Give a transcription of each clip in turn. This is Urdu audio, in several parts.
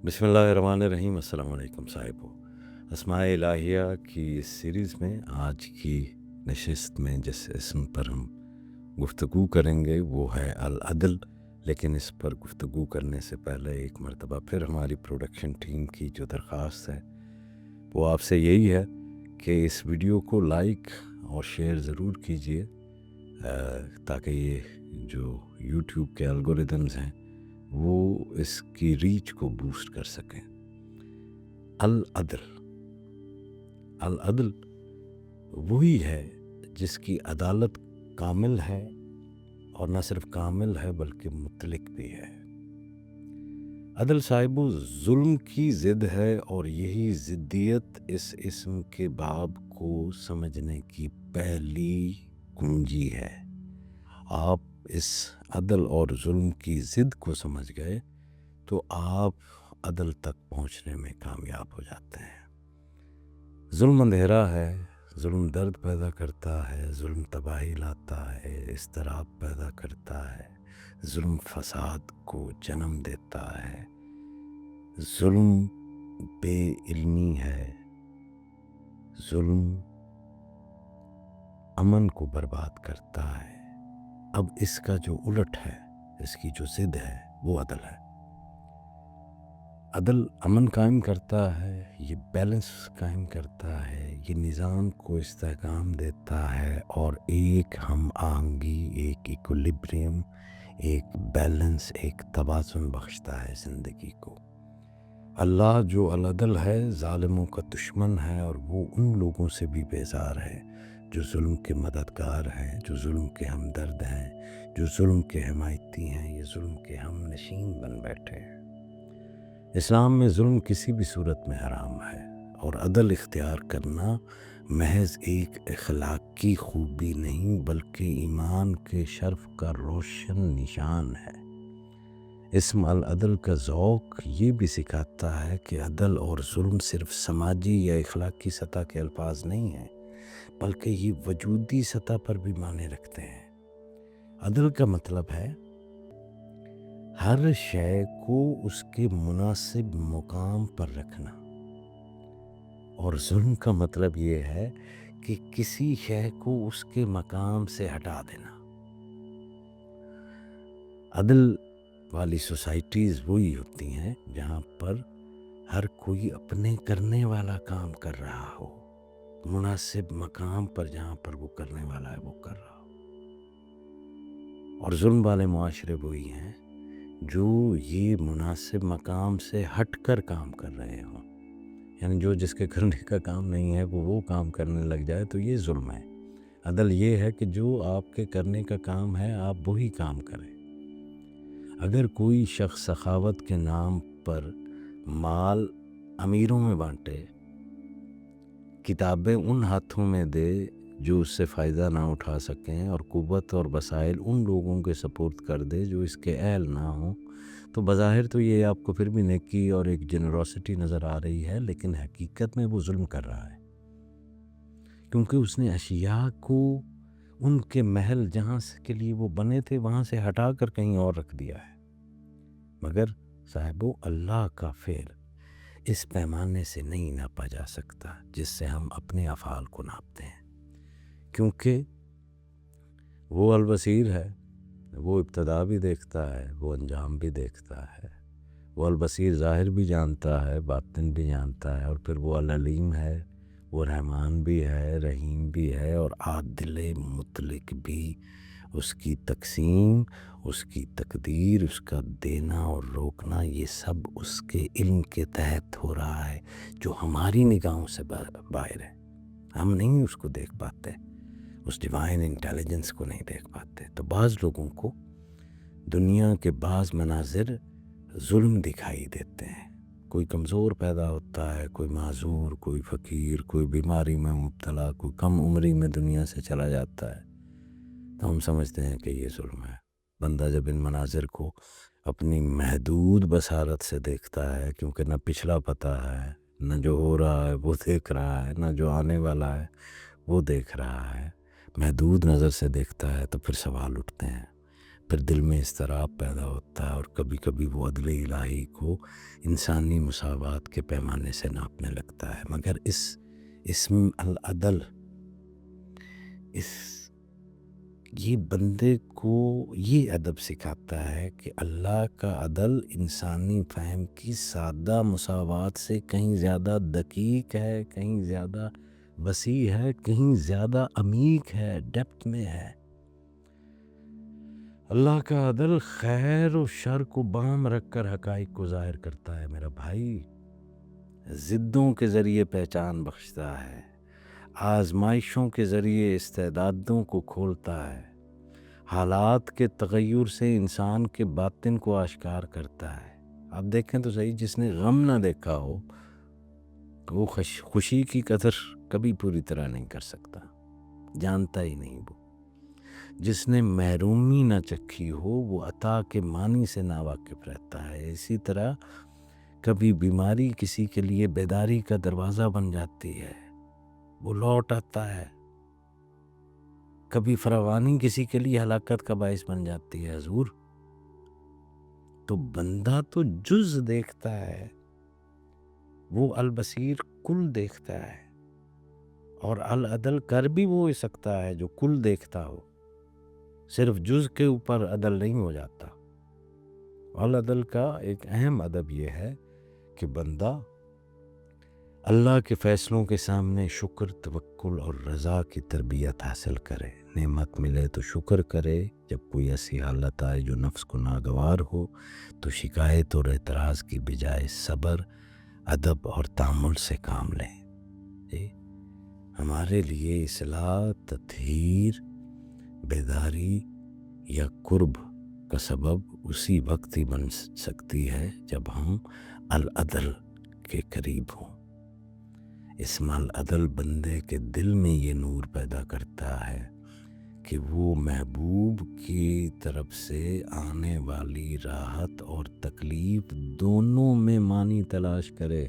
بسم اللہ الرحمن الرحیم۔ السلام علیکم صاحبو۔ اسماء الہیہ کی اس سیریز میں آج کی نشست میں جس اسم پر ہم گفتگو کریں گے وہ ہے العدل۔ لیکن اس پر گفتگو کرنے سے پہلے ایک مرتبہ پھر ہماری پروڈکشن ٹیم کی جو درخواست ہے وہ آپ سے یہی ہے کہ اس ویڈیو کو لائک اور شیئر ضرور کیجئے تاکہ یہ جو یوٹیوب کے الگوریدمز ہیں وہ اس کی ریچ کو بوسٹ کر سکیں۔ العدل وہی ہے جس کی عدالت کامل ہے، اور نہ صرف کامل ہے بلکہ مطلق بھی ہے۔ عدل صاحبو ظلم کی ضد ہے، اور یہی ضدیت اس اسم کے باب کو سمجھنے کی پہلی کنجی ہے۔ آپ اس عدل اور ظلم کی ضد کو سمجھ گئے تو آپ عدل تک پہنچنے میں کامیاب ہو جاتے ہیں۔ ظلم اندھیرا ہے، ظلم درد پیدا کرتا ہے، ظلم تباہی لاتا ہے، اضطراب پیدا کرتا ہے، ظلم فساد کو جنم دیتا ہے، ظلم بے علمی ہے، ظلم امن کو برباد کرتا ہے۔ اب اس کا جو الٹ ہے، اس کی جو ضد ہے وہ عدل ہے۔ عدل امن قائم کرتا ہے، یہ بیلنس قائم کرتا ہے، یہ نظام کو استحکام دیتا ہے، اور ایک ہم آہنگی، ایک ایکولیبریم، ایک بیلنس، ایک توازن بخشتا ہے زندگی کو۔ اللہ جو العدل ہے ظالموں کا دشمن ہے، اور وہ ان لوگوں سے بھی بیزار ہے جو ظلم کے مددگار ہیں، جو ظلم کے ہمدرد ہیں، جو ظلم کے حمایتی ہیں، یہ ظلم کے ہم نشین بن بیٹھے ہیں۔ اسلام میں ظلم کسی بھی صورت میں حرام ہے، اور عدل اختیار کرنا محض ایک اخلاقی خوبی نہیں بلکہ ایمان کے شرف کا روشن نشان ہے۔ اسم العدل کا ذوق یہ بھی سکھاتا ہے کہ عدل اور ظلم صرف سماجی یا اخلاقی سطح کے الفاظ نہیں ہیں، بلکہ یہ وجودی سطح پر بھی معنی رکھتے ہیں۔ عدل کا مطلب ہے ہر شے کو اس کے مناسب مقام پر رکھنا، اور ظلم کا مطلب یہ ہے کہ کسی شے کو اس کے مقام سے ہٹا دینا۔ عدل والی سوسائٹیز وہی ہوتی ہیں جہاں پر ہر کوئی اپنے کرنے والا کام کر رہا ہو، مناسب مقام پر جہاں پر وہ کرنے والا ہے وہ کر رہا ہو۔ اور ظلم والے معاشرے وہی ہیں جو یہ مناسب مقام سے ہٹ کر کام کر رہے ہوں، یعنی جو جس کے کرنے کا کام نہیں ہے وہ کام کرنے لگ جائے تو یہ ظلم ہے۔ عدل یہ ہے کہ جو آپ کے کرنے کا کام ہے آپ وہی کام کریں۔ اگر کوئی شخص سخاوت کے نام پر مال امیروں میں بانٹے، کتابیں ان ہاتھوں میں دے جو اس سے فائدہ نہ اٹھا سکیں، اور قوت اور وسائل ان لوگوں کے سپورٹ کر دے جو اس کے اہل نہ ہوں، تو بظاہر تو یہ آپ کو پھر بھی نیکی اور ایک جنروسٹی نظر آ رہی ہے، لیکن حقیقت میں وہ ظلم کر رہا ہے، کیونکہ اس نے اشیاء کو ان کے محل جہاں کے لیے وہ بنے تھے وہاں سے ہٹا کر کہیں اور رکھ دیا ہے۔ مگر صاحبو اللہ کا فعل اس پیمانے سے نہیں ناپا جا سکتا جس سے ہم اپنے افعال کو ناپتے ہیں، کیونکہ وہ البصیر ہے، وہ ابتدا بھی دیکھتا ہے، وہ انجام بھی دیکھتا ہے۔ وہ البصیر ظاہر بھی جانتا ہے، باطن بھی جانتا ہے، اور پھر وہ العلیم ہے، وہ رحمان بھی ہے، رحیم بھی ہے، اور عادل مطلق بھی۔ اس کی تقسیم، اس کی تقدیر، اس کا دینا اور روکنا، یہ سب اس کے علم کے تحت ہو رہا ہے جو ہماری نگاہوں سے باہر ہے۔ ہم نہیں اس کو دیکھ پاتے، اس ڈیوائن انٹیلیجنس کو نہیں دیکھ پاتے۔ تو بعض لوگوں کو دنیا کے بعض مناظر ظلم دکھائی دیتے ہیں، کوئی کمزور پیدا ہوتا ہے، کوئی معذور، کوئی فقیر، کوئی بیماری میں مبتلا، کوئی کم عمری میں دنیا سے چلا جاتا ہے، تو ہم سمجھتے ہیں کہ یہ ظلم ہے۔ بندہ جب ان مناظر کو اپنی محدود بصارت سے دیکھتا ہے، کیونکہ نہ پچھلا پتہ ہے، نہ جو ہو رہا ہے وہ دیکھ رہا ہے، نہ جو آنے والا ہے وہ دیکھ رہا ہے، محدود نظر سے دیکھتا ہے، تو پھر سوال اٹھتے ہیں۔ پھر دل میں اضطراب پیدا ہوتا ہے، اور کبھی کبھی وہ عدل الہی کو انسانی مساوات کے پیمانے سے ناپنے لگتا ہے۔ مگر اس اسم العدل، یہ بندے کو یہ ادب سکھاتا ہے کہ اللہ کا عدل انسانی فہم کی سادہ مساوات سے کہیں زیادہ دقیق ہے، کہیں زیادہ وسیع ہے، کہیں زیادہ عمیق ہے، ڈیپتھ میں ہے۔ اللہ کا عدل خیر و شر کو بام رکھ کر حقائق کو ظاہر کرتا ہے میرا بھائی، ضدوں کے ذریعے پہچان بخشتا ہے، آزمائشوں کے ذریعے استعدادوں کو کھولتا ہے، حالات کے تغیر سے انسان کے باطن کو آشکار کرتا ہے۔ آپ دیکھیں تو صحیح، جس نے غم نہ دیکھا ہو وہ خوشی کی قدر کبھی پوری طرح نہیں کر سکتا، جانتا ہی نہیں۔ وہ جس نے محرومی نہ چکھی ہو وہ عطا کے معنی سے ناواقف رہتا ہے۔ اسی طرح کبھی بیماری کسی کے لیے بیداری کا دروازہ بن جاتی ہے، وہ لوٹ آتا ہے۔ کبھی فراوانی کسی کے لیے ہلاکت کا باعث بن جاتی ہے حضور۔ تو بندہ تو جز دیکھتا ہے، وہ البصیر کل دیکھتا ہے، اور العدل کر بھی وہ سکتا ہے جو کل دیکھتا ہو، صرف جز کے اوپر عدل نہیں ہو جاتا۔ العدل کا ایک اہم ادب یہ ہے کہ بندہ اللہ کے فیصلوں کے سامنے شکر، توکل اور رضا کی تربیت حاصل کرے۔ نعمت ملے تو شکر کرے، جب کوئی ایسی حالت آئے جو نفس کو ناگوار ہو تو شکایت اور اعتراض کی بجائے صبر، ادب اور تحمل سے کام لیں۔ ہمارے لیے اصلاح، تطہیر، بیداری یا قرب کا سبب اسی وقت ہی بن سکتی ہے جب ہم العدل کے قریب ہوں۔ اسم العدل بندے کے دل میں یہ نور پیدا کرتا ہے کہ وہ محبوب کی طرف سے آنے والی راحت اور تکلیف دونوں میں معنی تلاش کرے۔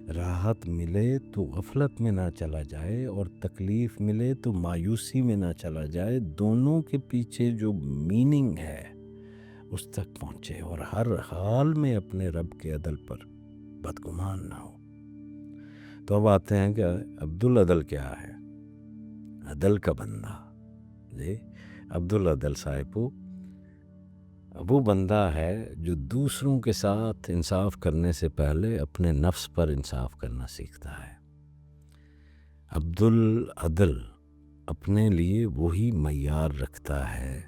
راحت ملے تو غفلت میں نہ چلا جائے، اور تکلیف ملے تو مایوسی میں نہ چلا جائے۔ دونوں کے پیچھے جو میننگ ہے اس تک پہنچے، اور ہر حال میں اپنے رب کے عدل پر بدگمان نہ ہو۔ تو اب آتے ہیں کہ عبدالعدل کیا ہے؟ عدل کا بندہ جی عبدالعدل صاحب وہ بندہ ہے جو دوسروں کے ساتھ انصاف کرنے سے پہلے اپنے نفس پر انصاف کرنا سیکھتا ہے۔ عبدالعدل اپنے لیے وہی معیار رکھتا ہے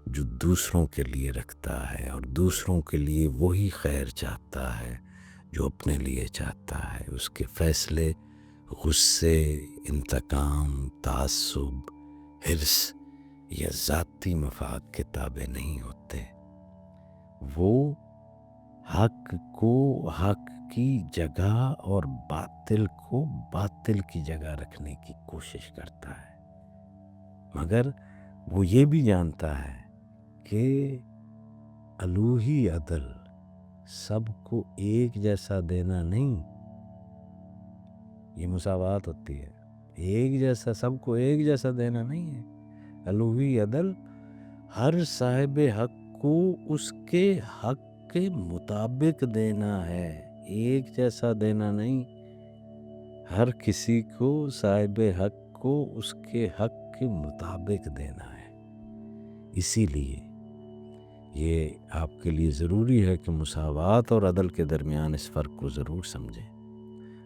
جو دوسروں کے لیے رکھتا ہے، اور دوسروں کے لیے وہی خیر چاہتا ہے جو اپنے لیے چاہتا ہے۔ اس کے فیصلے غصے، انتقام، تعصب، حرص یا ذاتی مفاد کے تابع نہیں ہوتے۔ وہ حق کو حق کی جگہ اور باطل کو باطل کی جگہ رکھنے کی کوشش کرتا ہے، مگر وہ یہ بھی جانتا ہے کہ الوہی عدل سب کو ایک جیسا دینا نہیں، یہ مساوات ہوتی ہے، ایک جیسا سب کو ایک جیسا دینا نہیں ہے۔ الوہی عدل ہر صاحب حق کو اس کے حق کے مطابق دینا ہے، ایک جیسا دینا نہیں۔ ہر کسی کو، صاحب حق کو اس کے حق کے مطابق دینا ہے۔ اسی لیے یہ آپ کے لیے ضروری ہے کہ مساوات اور عدل کے درمیان اس فرق کو ضرور سمجھیں،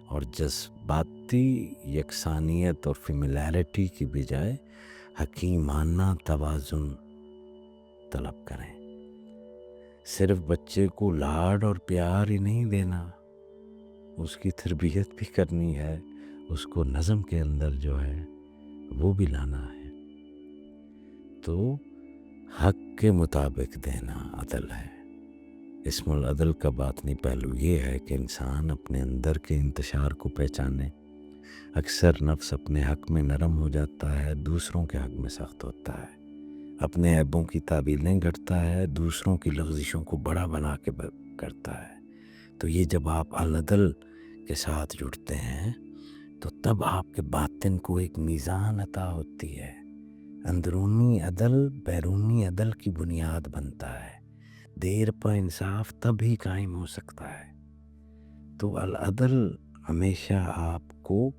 اور جذباتی یکسانیت اور فیملیرٹی کی بجائے حکیمانہ توازن طلب کریں۔ صرف بچے کو لاڈ اور پیار ہی نہیں دینا، اس کی تربیت بھی کرنی ہے، اس کو نظم کے اندر جو ہے وہ بھی لانا ہے۔ تو حق کے مطابق دینا عدل ہے۔ اسم العدل کا باطنی پہلو یہ ہے کہ انسان اپنے اندر کے انتشار کو پہچانے۔ اکثر نفس اپنے حق میں نرم ہو جاتا ہے، دوسروں کے حق میں سخت ہوتا ہے، اپنے عیبوں کی تعویلیں گھڑتا ہے، دوسروں کی لغزشوں کو بڑا بنا کے کرتا ہے۔ تو یہ جب آپ العدل کے ساتھ جڑتے ہیں تو تب آپ کے باطن کو ایک میزان عطا ہوتی ہے اندرونی عدل بیرونی عدل کی بنیاد بنتا ہے، دیر پا انصاف تب ہی قائم ہو سکتا ہے۔ تو العدل ہمیشہ آپ کو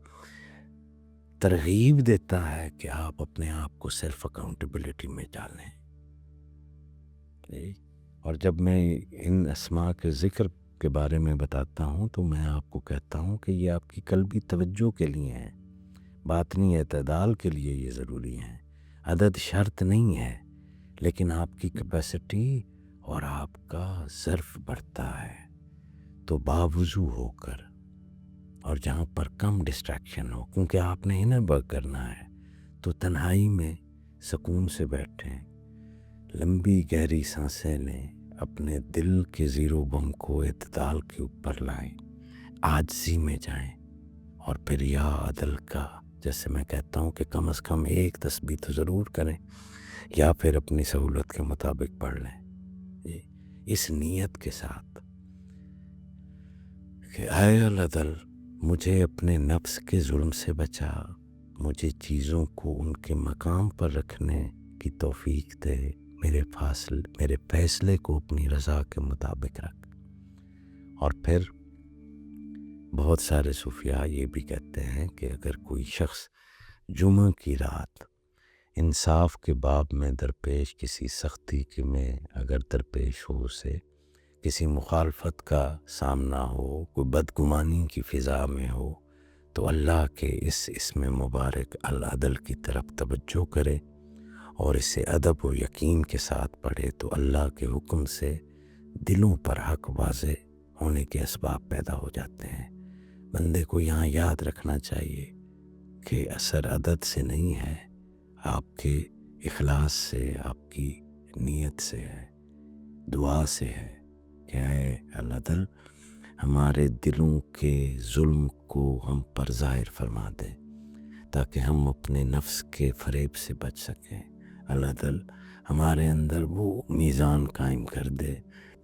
ترغیب دیتا ہے کہ آپ اپنے آپ کو سیلف اکاؤنٹیبلٹی میں ڈالیں۔ اور جب میں ان اسماء کے ذکر کے بارے میں بتاتا ہوں تو میں آپ کو کہتا ہوں کہ یہ آپ کی قلبی توجہ کے لیے ہیں، باطنی اعتدال کے لیے یہ ضروری ہیں۔ عدد شرط نہیں ہے، لیکن آپ کی کیپیسٹی اور آپ کا ظرف بڑھتا ہے تو باوضو ہو کر، اور جہاں پر کم ڈسٹریکشن ہو، کیونکہ آپ نے انر ورک کرنا ہے، تو تنہائی میں سکون سے بیٹھیں، لمبی گہری سانسیں لیں، اپنے دل کے زیرو بم کو اعتدال کے اوپر لائیں، عاجزی میں جائیں، اور پھر یا عدل کا، جیسے میں کہتا ہوں کہ کم از کم ایک تسبیح تو ضرور کریں، یا پھر اپنی سہولت کے مطابق پڑھ لیں، اس نیت کے ساتھ کہ اے العدل مجھے اپنے نفس کے ظلم سے بچا، مجھے چیزوں کو ان کے مقام پر رکھنے کی توفیق دے، میرے فیصلے کو اپنی رضا کے مطابق رکھ۔ اور پھر بہت سارے صوفیاء یہ بھی کہتے ہیں کہ اگر کوئی شخص جمعہ کی رات انصاف کے باب میں درپیش کسی سختی کے میں اگر درپیش ہو، اسے کسی مخالفت کا سامنا ہو، کوئی بدگمانی کی فضا میں ہو، تو اللہ کے اس اسم مبارک العدل کی طرف توجہ کرے اور اسے ادب و یقین کے ساتھ پڑھے، تو اللہ کے حکم سے دلوں پر حق واضح ہونے کے اسباب پیدا ہو جاتے ہیں۔ بندے کو یہاں یاد رکھنا چاہیے کہ اثر عدد سے نہیں ہے، آپ کے اخلاص سے، آپ کی نیت سے ہے، دعا سے ہے کہ اے العدل ہمارے دلوں کے ظلم کو ہم پر ظاہر فرما دے تاکہ ہم اپنے نفس کے فریب سے بچ سکیں۔ العدل ہمارے اندر وہ میزان قائم کر دے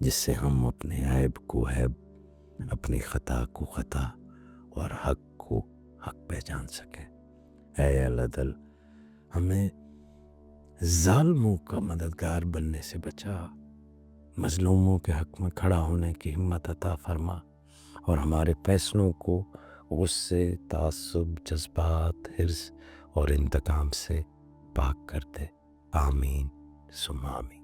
جس سے ہم اپنے عیب کو عیب، اپنی خطا کو خطا اور حق کو حق پہچان سکیں۔ اے العدل ہمیں ظالموں کا مددگار بننے سے بچا، مظلوموں کے حق میں کھڑا ہونے کی ہمت عطا فرما، اور ہمارے فیصلوں کو غصے، تعصب، جذبات، حرص اور انتقام سے پاک کر دے۔ آمین ثم آمین۔